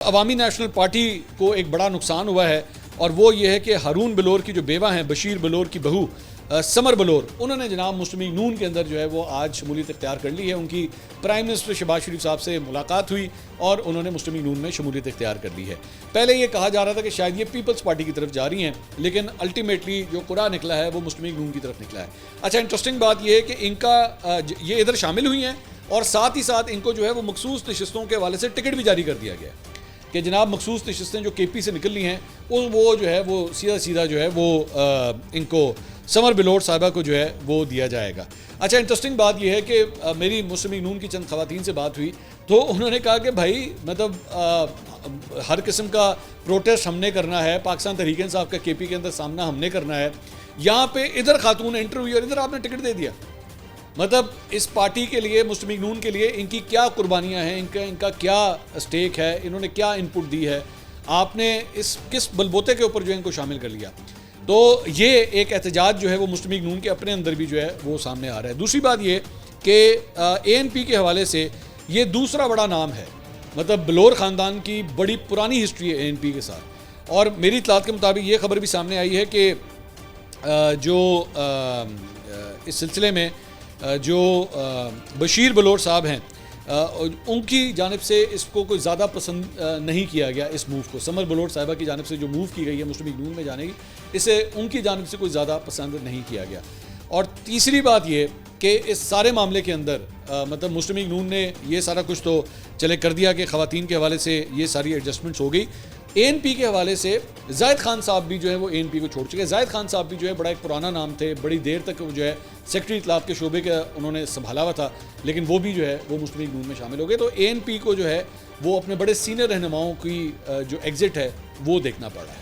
अवामी national party को एक बड़ा नुकसान हुआ है और वो ये है कि हारून बलोर की जो बेवा हैं, बशीर बलोर की बहू समर बलोर, उन्होंने जनाब मुस्लिम लीग नून के अंदर जो है वो आज शमूलियत इख्तियार कर ली है। उनकी प्राइम मिनिस्टर शहबाज शरीफ साहब से मुलाकात हुई और उन्होंने मुस्लिम लीग नून में शमूलियत इख्तियार कर ली है। पहले ये कहा जा रहा था कि शायद ये पीपल्स पार्टी की तरफ जा रही हैं, लेकिन अल्टीमेटली जो कुरा निकला है वो मुस्लिम लीग नून की तरफ निकला है। अच्छा, इंटरेस्टिंग बात यह है कि इनका ये इधर शामिल हुई हैं और साथ ही साथ इनको जो है वो मखसूस नशिस्तों के हवाले से टिकट भी जारी कर दिया गया है कि जनाब मखसूस नशिस्तें जो KP से निकल रही हैं वो जो है वो सीधा जो है वो इनको समर बलोर साहिबा को जो है वो दिया जाएगा। अच्छा, इंटरेस्टिंग बात यह है कि मेरी मुस्लिम लीग नून की चंद खवातीन से बात हुई तो उन्होंने कहा कि भाई मतलब हर किस्म का प्रोटेस्ट हमने करना है, पाकिस्तान तहरीक इंसाफ का KP के अंदर सामना हमने करना है, यहाँ पे इधर खातून एंटर हुई और इधर आपने टिकट दे दिया। मतलब इस पार्टी के लिए, मुस्लिम लीग नून के लिए इनकी क्या कुर्बानियां हैं, इनका क्या स्टेक है, इन्होंने क्या इनपुट दी है, आपने इस किस बलबोते के ऊपर जो है इनको शामिल कर लिया। तो ये एक एहतजाज जो है वो मुस्लिम लीग नून के अपने अंदर भी जो है वो सामने आ रहा है। दूसरी बात ये कि ANP के हवाले से ये दूसरा बड़ा नाम है, मतलब बलोर ख़ानदान की बड़ी पुरानी हिस्ट्री है ANP के साथ। और मेरी इत्तलात के मुताबिक ये खबर भी सामने आई है कि जो इस सिलसिले में जो बशीर बलोर साहब हैं उनकी जानिब से इसको कोई ज़्यादा पसंद नहीं किया गया। इस मूव को समर बलोर साहिबा की जानिब से जो मूव की गई है मुस्लिम लीग नून में जाने की, इसे उनकी जानिब से कोई ज़्यादा पसंद नहीं किया गया। और तीसरी बात ये कि इस सारे मामले के अंदर मतलब मुस्लिम लीग नून ने ये सारा कुछ तो चले कर दिया कि ख़वातीन के हवाले से ये सारी एडजस्टमेंट्स हो गई। ANP के हवाले से जाहिद खान साहब भी जो है वो ANP को छोड़ चुके हैं। जाहिद खान साहब भी जो है बड़ा एक पुराना नाम थे, बड़ी देर तक जो है सेक्रेटरी इत्तलाफ के शोबे का उन्होंने संभाला हुआ था, लेकिन वो भी जो है वो मुस्लिम लीग नून में शामिल हो गए। तो ANP को जो है वो अपने बड़े सीनियर रहनुमाओं की जो एग्ज़िट है वो देखना पड़ रहा है।